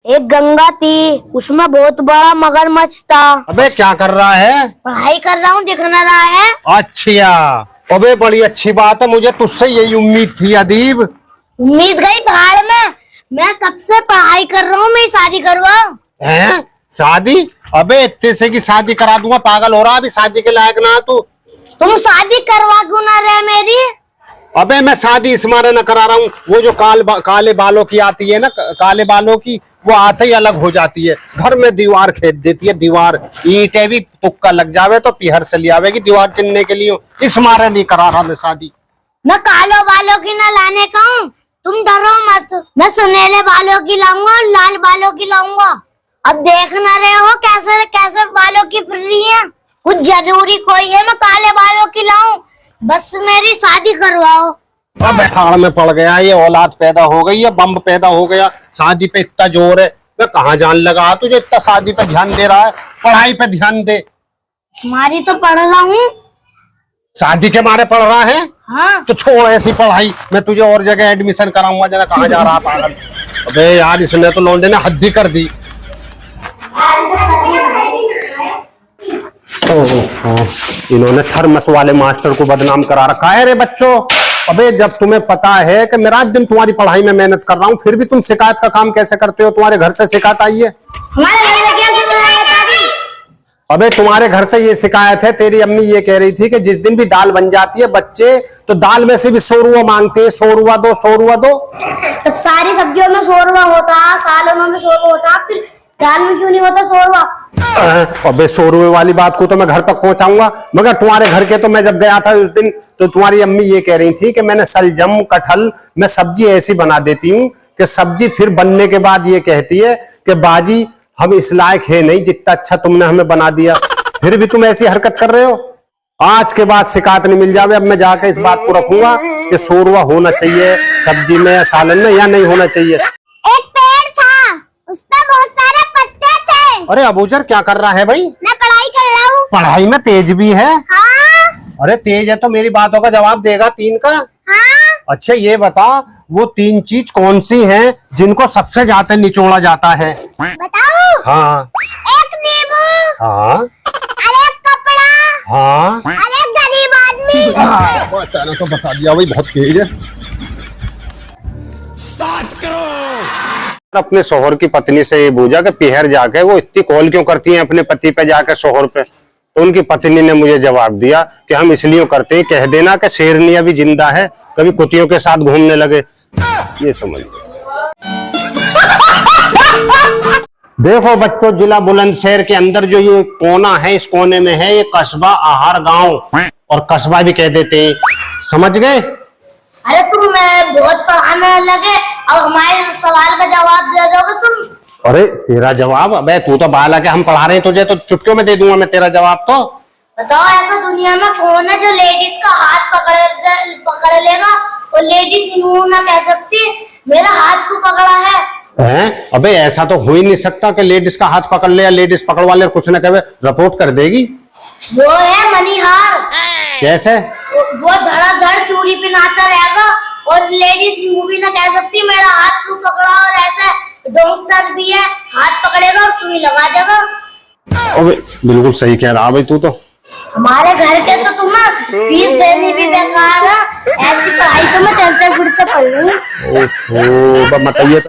एक गंगा थी, उसमें बहुत बड़ा मगरमच्छ था। अबे क्या कर रहा है? पढ़ाई कर रहा हूँ, दिख ना रहा है? अच्छा, अबे बड़ी अच्छी बात है, मुझे तुझसे यही उम्मीद थी अदीब। उम्मीद गई भाड़ में। मैं कब से पढ़ाई कर रहा हूँ, मैं शादी करवाऊं? हैं? शादी? अबे इतने से की शादी करा दूंगा, पागल हो रहा, अभी शादी के लायक ना तू। तुम शादी करवा क्यों ना रहे मेरी? अबे मैं शादी इस मारे न करा रहा हूँ, वो जो काले बालों की आती है ना, काले बालों की, वो आते ही अलग हो जाती है, घर में दीवार खेद देती है। दीवार ईंटें भी तुक्का लग जावे तो पिहर से ले आवेगी दीवार चिनने के लिए। इस मारे नहीं करा रहा मैं शादी। मैं कालो बालों की ना लाने का हूँ, तुम डरो मत। मैं सुनहरे बालों की लाऊंगा और लाल बालों की लाऊंगा। अब देख ना रहे हो कैसे कैसे बालों की फिर रही है। कुछ जरूरी कोई है मैं काले बालों की लाऊं? बस मेरी शादी करवाओ। अब हाड़ में पड़ गया, ये औलाद पैदा हो गई है, बम्ब पैदा हो गया, शादी पे इतना जोर है। मैं कहाँ जान लगा तुझे इतना शादी पे ध्यान दे रहा है? पढ़ाई पे ध्यान दे। तुम्हारी तो पढ़ रहा हूँ। शादी के मारे पढ़ रहा है? हाँ। तो छोड़ ऐसी पढ़ाई, मैं तुझे और जगह एडमिशन कराऊंगा। जरा कहाँ जा रहा पागल? अबे यार इसने तो लौंडे ने हद ही कर दी। इन्होंने थर्मस वाले मास्टर को बदनाम करा रखा है। रे बच्चों, अबे जब तुम्हें पता है कि मैं रात दिन तुम्हारी पढ़ाई में मेहनत कर रहा हूँ, फिर भी तुम शिकायत का काम कैसे करते हो? तुम्हारे घर से शिकायत आई है? हमारे घर में क्या शिकायत आ गई? अबे तुम्हारे घर से ये शिकायत है, तेरी अम्मी ये कह रही थी कि जिस दिन भी दाल बन जाती है बच्चे तो दाल में से भी 100 रुपया मांगते हैं। 100 रुपया दो, 100 रुपया दो। तब सारी सब्जियों में 100 रुपया होता, सालों में 100 रुपया होता, फिर दाल में क्यों नहीं होता 100 रुपया? अबे 100 रुपये वाली बात को तो मैं घर तक पहुंचाऊंगा, मगर तुम्हारे घर के तो मैं जब गया था उस दिन तो तुम्हारी अम्मी ये कह रही थी कि मैंने सलजम कटहल मैं सब्जी ऐसी बना देती हूँ कि सब्जी फिर बनने के बाद ये कहती है कि बाजी हम इस लायक है नहीं जितना अच्छा तुमने हमें बना दिया, फिर भी तुम ऐसी हरकत कर रहे हो। आज के बाद शिकायत नहीं मिल जावे। अब मैं जाकर इस बात को रखूंगा कि 100 रुपया होना चाहिए सब्जी में या सालन में, या नहीं होना चाहिए। एक पेड़ था, उस पे बहुत सारे पत्ते थे। अरे अबूजर क्या कर रहा है भाई? मैं पढ़ाई कर रहा हूँ। पढ़ाई में तेज भी है? हाँ। अरे तेज है तो मेरी बातों का जवाब देगा 3 का? हाँ। अच्छा ये बता, वो 3 चीज कौन सी हैं जिनको सबसे ज्यादा निचोड़ा जाता है? बताओ। हाँ। एक नींबू। हाँ। अरे एक कपड़ा। हाँ। अरे एक गरीब आदमी। बताना तो बता दिया भाई, बहुत तेज है। अपने शोहर की पत्नी से ये पूछा कि पिहर जाके वो इतनी कॉल क्यों करती हैं अपने पति पे जाकर शोहर पे? तो उनकी पत्नी ने मुझे जवाब दिया कि हम इसलिए करते हैं, कह देना कि शेरनी अभी जिंदा है, कभी कुतियों के साथ घूमने लगे। ये समझ देखो बच्चों, जिला बुलंदशहर के अंदर जो ये कोना है, इस कोने में है ये कस्बा आहार गांव, और कस्बा भी कह देते हैं, समझ गए? अरे तुम मैं बहुत पढ़ाने लगे, अब हमारे सवाल का जवाब दे दोगे तुम? अरे तेरा जवाब? अबे तू तो बालक है, हम पढ़ा रहे हैं तुझे, तो चुटकियों में दे दूंगा मैं तेरा जवाब। तो बताओ, ऐसा दुनिया में कौन है जो लेडीज का हाथ पकड़ लेगा और लेडीज यूं ना कह सकती मेरा हाथ को पकड़ा है? हैं? अबे ऐसा तो हो ही नहीं सकता कि लेडीज का हाथ पकड़ ले या लेडीज पकड़वा ले, कुछ ना कहे रिपोर्ट कर देगी। वो है मनिहार। कैसे? वो धड़ाधड़ चूड़ी पे नाचता रहेगा और लेडीज मूवी ना कह सकती मेरा हाथ क्यों पकड़ा, और ऐसे डॉक्टर भी है, हाथ पकड़ेगा और सुई लगा देगा। अबे बिल्कुल सही कह रहा भाई तू तो। हमारे घर के तो तुम्हें फीस देनी भी बेकार है, ऐसी पढ़ाई तो मैं चलते फिरते पढ़ लूँ। ओहो बताइए।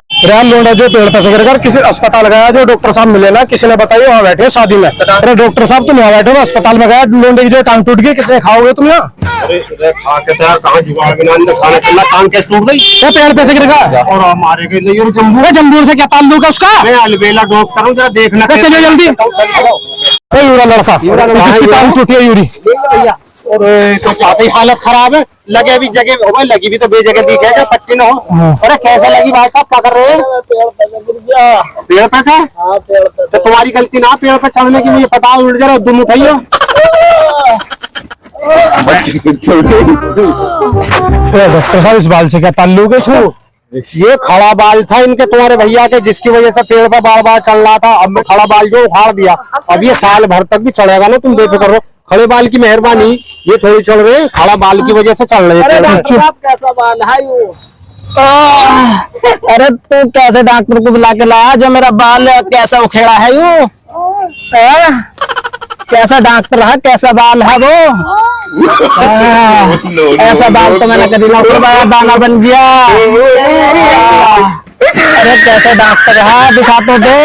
लोडा जो पेड़ पे से किसी अस्पताल गया, जो डॉक्टर साहब मिले ना, किसी ने बताया वहाँ बैठे शादी में। अरे डॉक्टर साहब तुम यहाँ बैठे हो, अस्पताल में गया, लोडे की जो टांग टूट गई, कितने खाओगे तुम यहाँ? अरे खा के तो कहाँ जुगाड़ बिना खाना चलना, टांग कैसे टूट गई? क्या पेड़ पे से गिर गया? और हमारे के लिए जम्बू से क्या ताल्लुक है उसका? मैं अलबेला डॉक्टर हूँ, जरा देखना। चलिए जल्दी। यूरा लड़का टांग टूटी है यूरी। अरे तो ज्यादा ही हालत खराब है, लगे भी जगह हो, लगी भी तो बेजगह दिखे है, पट्टी न हो। अरे कैसे लगी भाई साहब, क्या कर रहे हैं? पेड़ पे से? तो तुम्हारी गलती ना पेड़ पे चढ़ने की, मुझे पता है, उल्ट जरा दुम उठाइयो। डॉक्टर साहब इस बाल से क्या ताल्लुक है? ये खड़ा बाल था इनके, तुम्हारे भैया के, जिसकी वजह से पेड़ पर बार बार चल रहा था। अब मैं खड़ा बाल जो उखाड़ दिया, अब ये साल भर तक भी चढ़ेगा ना, तुम बेफिक्र रहो। खड़े बाल की मेहरबानी, ये थोड़ी चढ़ रहे, खड़ा बाल की वजह से चल रहे हैं। कैसा बाल है वो? अरे तू कैसे डॉक्टर को बुला के लाया जो मेरा बाल कैसा उखेड़ा है यूं? कैसा डॉक्टर है, कैसा बाल है वो? ऐसा बाल तो मैंने कभी ना उखाड़ा, दाना बन गया। अरे कैसे डॉक्टर है, दिखा तो दे।